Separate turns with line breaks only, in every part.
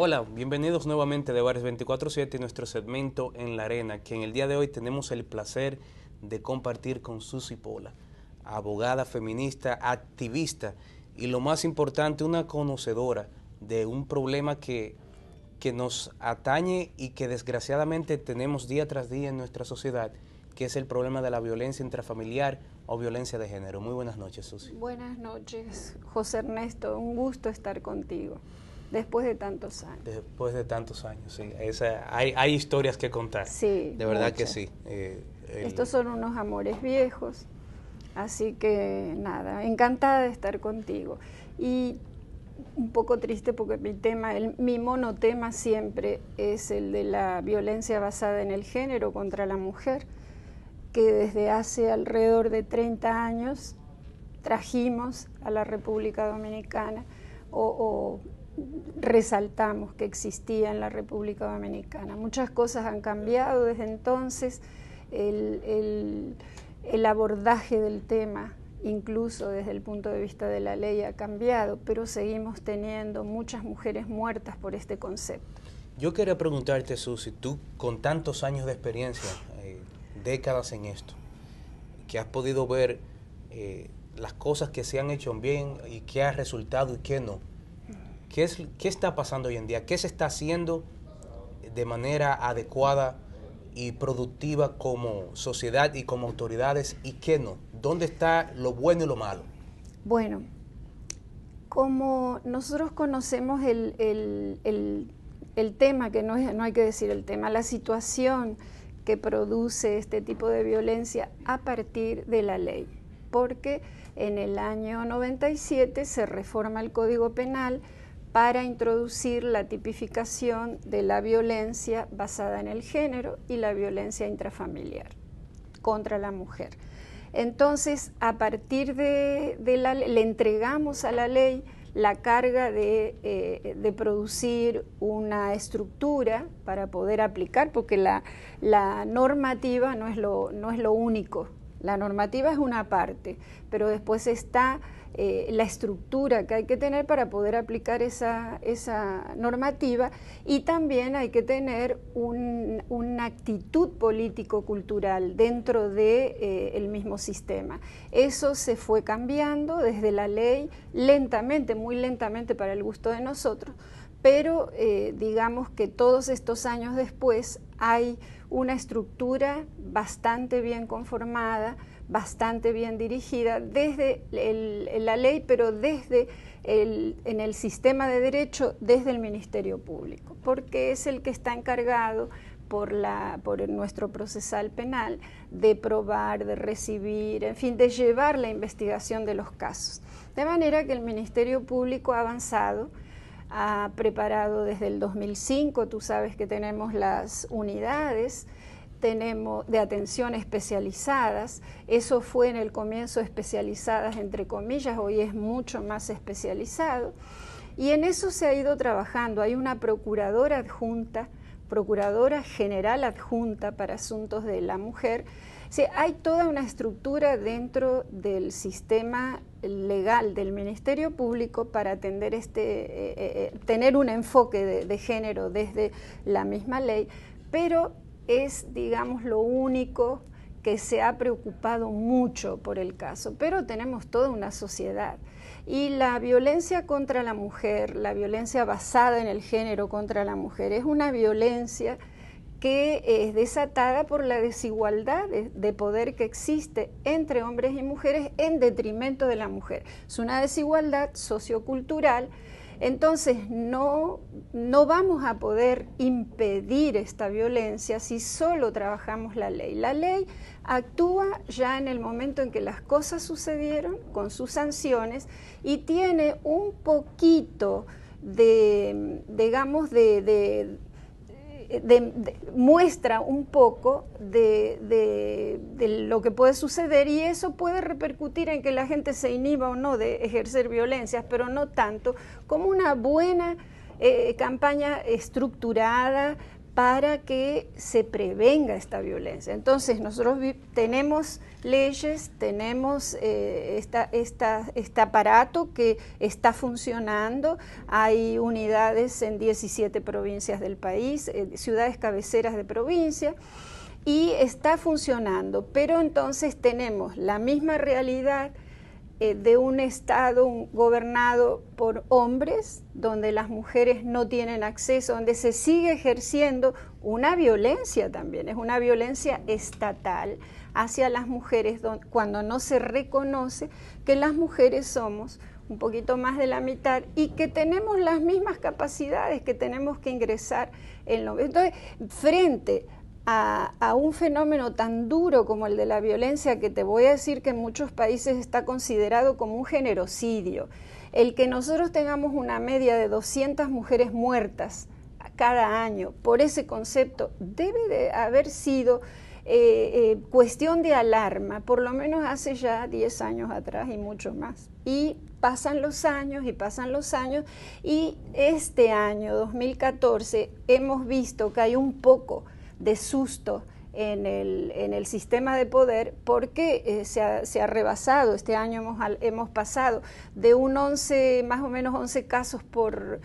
Hola, bienvenidos nuevamente de Bares 24/7 y nuestro segmento En la Arena, que en el día de hoy tenemos el placer de compartir con Susy Pola, abogada, feminista, activista y lo más importante, una conocedora de un problema que nos atañe y que desgraciadamente tenemos día tras día en nuestra sociedad, que es el problema de la violencia intrafamiliar o violencia de género. Muy buenas noches, Susy.
Buenas noches, José Ernesto, un gusto estar contigo, después de tantos años.
Después de tantos años, sí. Hay historias que contar.
Sí,
de verdad
muchas.
que sí.
Estos son unos amores viejos, así que nada, encantada de estar contigo. Y un poco triste porque mi monotema siempre es el de la violencia basada en el género contra la mujer, que desde hace alrededor de 30 años trajimos a la República Dominicana o resaltamos que existía en la República Dominicana. Muchas cosas han cambiado desde entonces, el abordaje del tema, incluso desde el punto de vista de la ley, ha cambiado, pero seguimos teniendo muchas mujeres muertas por este concepto.
Yo quería preguntarte, Susy, tú con tantos años de experiencia, décadas en esto, que has podido ver las cosas que se han hecho bien y qué ha resultado y qué no. ¿Qué está pasando hoy en día? ¿Qué se está haciendo de manera adecuada y productiva como sociedad y como autoridades y qué no? ¿Dónde está lo bueno y lo malo?
Bueno, como nosotros conocemos el tema, que no hay que decir el tema, la situación que produce este tipo de violencia a partir de la ley, porque en el año 97 se reforma el Código Penal para introducir la tipificación de la violencia basada en el género y la violencia intrafamiliar contra la mujer. Entonces, a partir de le entregamos a la ley la carga de producir una estructura para poder aplicar, porque la normativa no es lo único. La normativa es una parte, pero después está la estructura que hay que tener para poder aplicar esa normativa, y también hay que tener una actitud político-cultural dentro del mismo sistema. Eso se fue cambiando desde la ley lentamente, muy lentamente para el gusto de nosotros, pero digamos que todos estos años después hay una estructura bastante bien conformada, bastante bien dirigida desde la ley, pero en el sistema de derecho desde el Ministerio Público, porque es el que está encargado por nuestro procesal penal de probar, de recibir, en fin, de llevar la investigación de los casos. De manera que el Ministerio Público ha avanzado, ha preparado desde el 2005, tú sabes que tenemos las unidades de atención especializadas. Eso fue en el comienzo especializadas entre comillas, hoy es mucho más especializado, y en eso se ha ido trabajando. Hay una procuradora adjunta, procuradora general adjunta para asuntos de la mujer. O sea, hay toda una estructura dentro del sistema legal del Ministerio Público para atender tener un enfoque de género desde la misma ley, pero es, digamos, lo único que se ha preocupado mucho por el caso, pero tenemos toda una sociedad. Y la violencia contra la mujer, la violencia basada en el género contra la mujer, es una violencia que es desatada por la desigualdad de poder que existe entre hombres y mujeres en detrimento de la mujer. Es una desigualdad sociocultural. Entonces no vamos a poder impedir esta violencia si solo trabajamos la ley. La ley actúa ya en el momento en que las cosas sucedieron con sus sanciones y tiene un poquito muestra un poco de lo que puede suceder, y eso puede repercutir en que la gente se inhiba o no de ejercer violencias, pero no tanto como una buena campaña estructurada para que se prevenga esta violencia. Entonces, nosotros tenemos leyes, tenemos este aparato que está funcionando, hay unidades en 17 provincias del país, ciudades cabeceras de provincia, y está funcionando, pero entonces tenemos la misma realidad de un estado gobernado por hombres, donde las mujeres no tienen acceso, donde se sigue ejerciendo una violencia también, es una violencia estatal hacia las mujeres, cuando no se reconoce que las mujeres somos un poquito más de la mitad y que tenemos las mismas capacidades, que tenemos que ingresar en lo... Entonces, frente a un fenómeno tan duro como el de la violencia, que te voy a decir que en muchos países está considerado como un generocidio, el que nosotros tengamos una media de 200 mujeres muertas cada año por ese concepto, debe de haber sido cuestión de alarma, por lo menos hace ya 10 años atrás y mucho más. Y pasan los años y pasan los años, y este año, 2014, hemos visto que hay un poco de susto en el sistema de poder, porque se ha rebasado. Este año hemos pasado de un 11, más o menos 11 casos por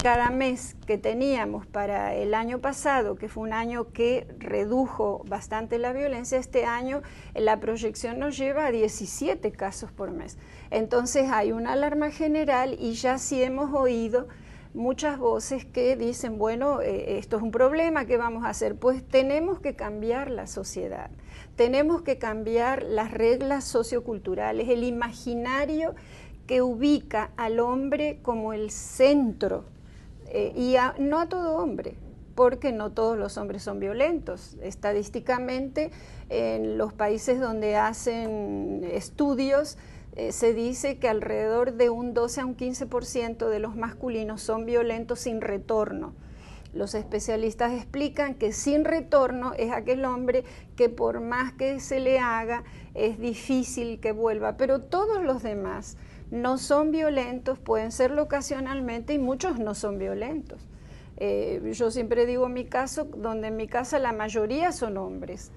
cada mes que teníamos para el año pasado, que fue un año que redujo bastante la violencia. Este año la proyección nos lleva a 17 casos por mes. Entonces hay una alarma general, y ya sí hemos oído muchas voces que dicen, bueno, esto es un problema, ¿qué vamos a hacer? Pues tenemos que cambiar la sociedad, tenemos que cambiar las reglas socioculturales, el imaginario que ubica al hombre como el centro, no a todo hombre, porque no todos los hombres son violentos. Estadísticamente, en los países donde hacen estudios, se dice que alrededor de un 12 a un 15% de los masculinos son violentos sin retorno. Los especialistas explican que sin retorno es aquel hombre que por más que se le haga es difícil que vuelva, pero todos los demás no son violentos, pueden serlo ocasionalmente, y muchos no son violentos. Yo siempre digo mi caso, donde en mi casa la mayoría son hombres.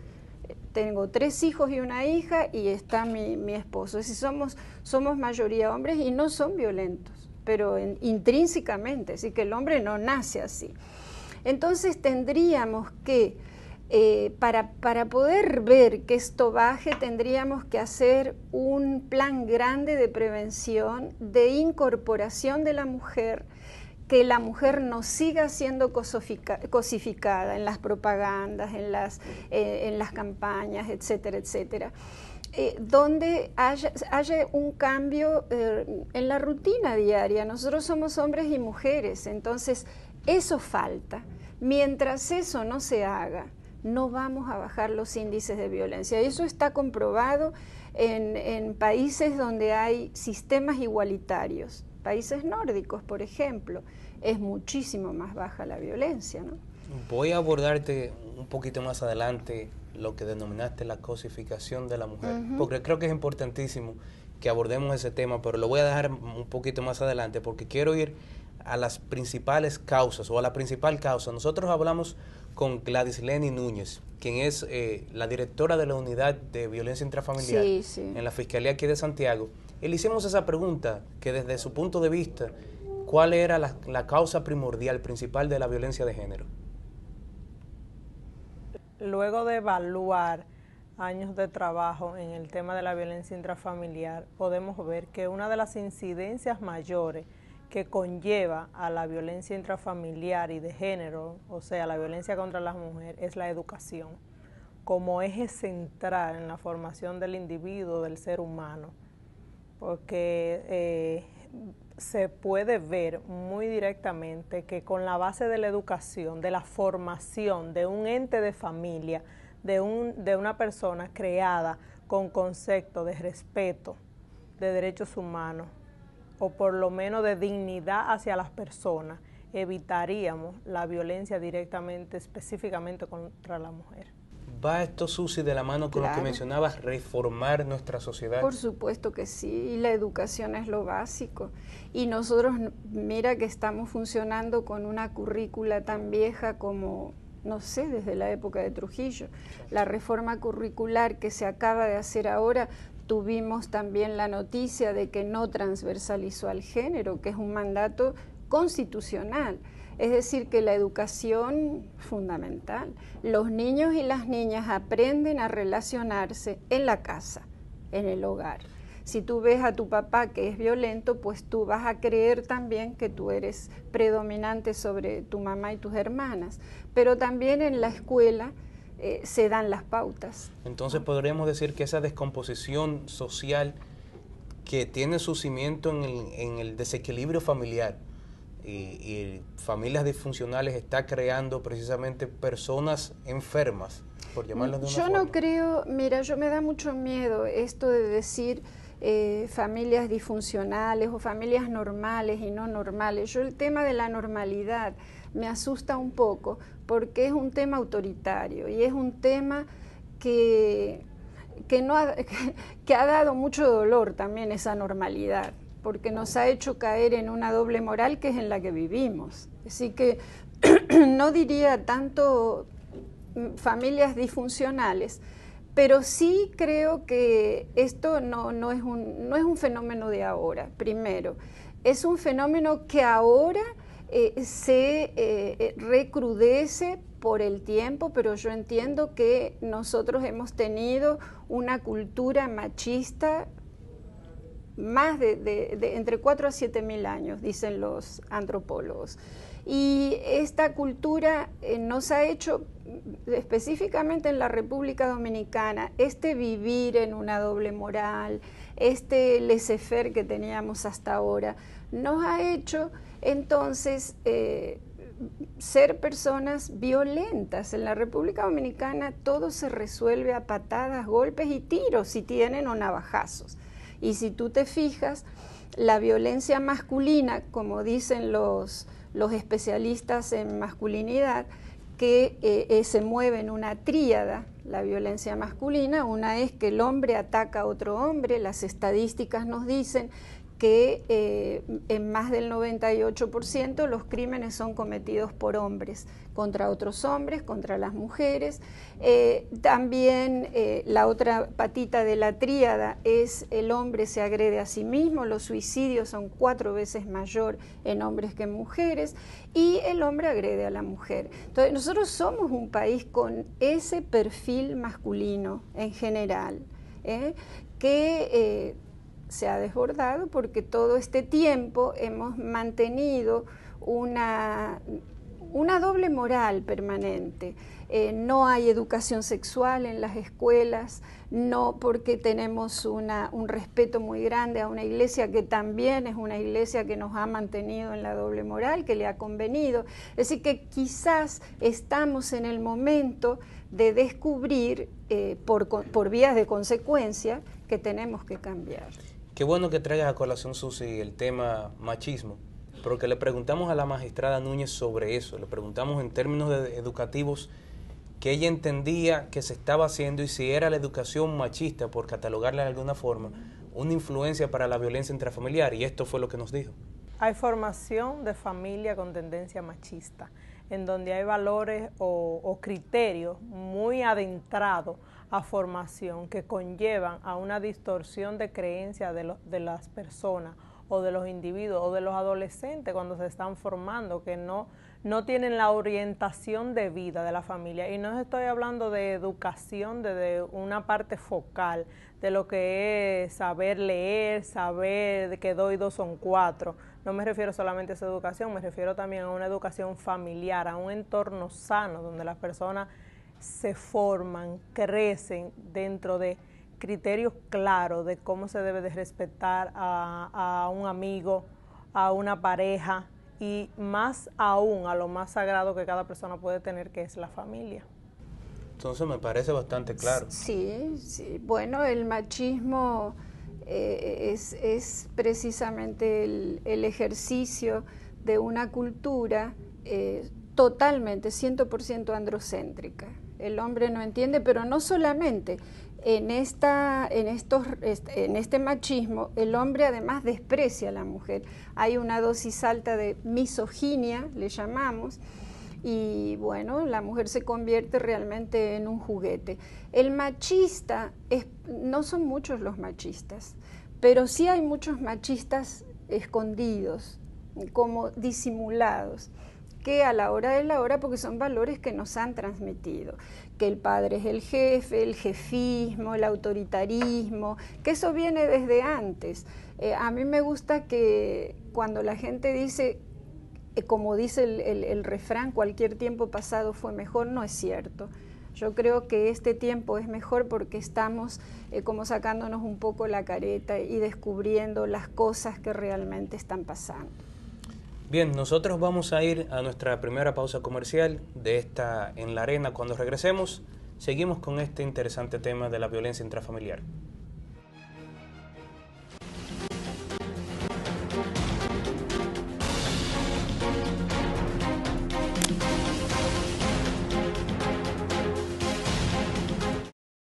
Tengo 3 hijos y una hija, y está mi esposo. Es decir, somos mayoría hombres y no son violentos, pero intrínsecamente, así que el hombre no nace así. Entonces tendríamos que, para poder ver que esto baje, tendríamos que hacer un plan grande de prevención, de incorporación de la mujer, que la mujer no siga siendo cosificada en las propagandas, en las campañas, etcétera, etcétera. Donde haya un cambio en la rutina diaria. Nosotros somos hombres y mujeres, entonces eso falta. Mientras eso no se haga, no vamos a bajar los índices de violencia. Eso está comprobado en países donde hay sistemas igualitarios. Países nórdicos, por ejemplo, es muchísimo más baja la violencia, ¿no?
Voy a abordarte un poquito más adelante lo que denominaste la cosificación de la mujer, porque creo que es importantísimo que abordemos ese tema, pero lo voy a dejar un poquito más adelante porque quiero ir a las principales causas, o a la principal causa. Nosotros hablamos con Gladisleni Núñez, quien es la directora de la Unidad de Violencia Intrafamiliar en la Fiscalía aquí de Santiago, y le hicimos esa pregunta, que desde su punto de vista, ¿cuál era la causa primordial, principal de la violencia de género?
Luego de evaluar años de trabajo en el tema de la violencia intrafamiliar, podemos ver que una de las incidencias mayores que conlleva a la violencia intrafamiliar y de género, o sea, la violencia contra las mujeres, es la educación, como eje central en la formación del individuo, del ser humano, porque se puede ver muy directamente que con la base de la educación, de la formación de un ente de familia, de una persona creada con concepto de respeto, de derechos humanos, o por lo menos de dignidad hacia las personas, evitaríamos la violencia directamente, específicamente contra la mujer.
¿Va esto, Susi, de la mano con lo que mencionabas, reformar nuestra sociedad?
Por supuesto que sí, y la educación es lo básico. Y nosotros, mira que estamos funcionando con una currícula tan vieja como no sé, desde la época de Trujillo. La reforma curricular que se acaba de hacer ahora, tuvimos también la noticia de que no transversalizó al género, que es un mandato constitucional. Es decir, que la educación es fundamental. Los niños y las niñas aprenden a relacionarse en la casa, en el hogar. Si tú ves a tu papá que es violento, pues tú vas a creer también que tú eres predominante sobre tu mamá y tus hermanas. Pero también en la escuela se dan las pautas.
Entonces podríamos decir que esa descomposición social que tiene su cimiento en el desequilibrio familiar y familias disfuncionales está creando precisamente personas enfermas, por llamarlas de una forma.
Yo no creo, mira, yo me da mucho miedo esto de decir familias disfuncionales o familias normales y no normales. Yo el tema de la normalidad me asusta un poco porque es un tema autoritario y es un tema que ha dado mucho dolor también, esa normalidad, porque nos ha hecho caer en una doble moral que es en la que vivimos. Así que no diría tanto familias disfuncionales, pero sí creo que esto no es un fenómeno de ahora, primero. Es un fenómeno que ahora se recrudece por el tiempo, pero yo entiendo que nosotros hemos tenido una cultura machista más de entre 4 a 7 mil años, dicen los antropólogos. Y esta cultura nos ha hecho, específicamente en la República Dominicana, este vivir en una doble moral, este laissez-faire que teníamos hasta ahora, nos ha hecho entonces ser personas violentas. En la República Dominicana todo se resuelve a patadas, golpes y tiros, si tienen, o navajazos. Y si tú te fijas, la violencia masculina, como dicen los especialistas en masculinidad, que se mueve en una tríada, la violencia masculina. Una es que el hombre ataca a otro hombre. Las estadísticas nos dicen que en más del 98% los crímenes son cometidos por hombres, contra otros hombres, contra las mujeres. También la otra patita de la tríada es el hombre se agrede a sí mismo, los suicidios son 4 veces mayor en hombres que en mujeres, y el hombre agrede a la mujer. Entonces nosotros somos un país con ese perfil masculino en general, que se ha desbordado porque todo este tiempo hemos mantenido una doble moral permanente. No hay educación sexual en las escuelas, no, porque tenemos un respeto muy grande a una iglesia que también es una iglesia que nos ha mantenido en la doble moral, que le ha convenido. Es decir, que quizás estamos en el momento de descubrir por vías de consecuencia que tenemos que cambiar.
Qué bueno que traigas a colación, Susi, el tema machismo, porque le preguntamos a la magistrada Núñez sobre eso, le preguntamos en términos educativos que ella entendía que se estaba haciendo y si era la educación machista, por catalogarla de alguna forma, una influencia para la violencia intrafamiliar, y esto fue lo que nos dijo.
Hay formación de familia con tendencia machista, en donde hay valores o criterios muy adentrados a formación que conllevan a una distorsión de creencia de las personas o de los individuos o de los adolescentes cuando se están formando, que no tienen la orientación de vida de la familia. Y no estoy hablando de educación desde una parte focal, de lo que es saber leer, saber de que 2 y 2 son 4. No me refiero solamente a esa educación, me refiero también a una educación familiar, a un entorno sano donde las personas se forman, crecen dentro de criterios claros de cómo se debe de respetar a un amigo, a una pareja y más aún a lo más sagrado que cada persona puede tener, que es la familia.
Entonces me parece bastante claro.
Sí, sí. Bueno, el machismo es precisamente el ejercicio de una cultura totalmente, 100% androcéntrica. El hombre no entiende, pero no solamente en este machismo, el hombre además desprecia a la mujer. Hay una dosis alta de misoginia, le llamamos, y bueno, la mujer se convierte realmente en un juguete. El machista, no son muchos los machistas, pero sí hay muchos machistas escondidos, como disimulados, que a la hora de la hora, porque son valores que nos han transmitido, que el padre es el jefe, el jefismo, el autoritarismo, que eso viene desde antes. A mí me gusta que cuando la gente dice, como dice el refrán, cualquier tiempo pasado fue mejor, no es cierto. Yo creo que este tiempo es mejor porque estamos como sacándonos un poco la careta y descubriendo las cosas que realmente están pasando.
Bien, nosotros vamos a ir a nuestra primera pausa comercial de esta En la Arena. Cuando regresemos, seguimos con este interesante tema de la violencia intrafamiliar.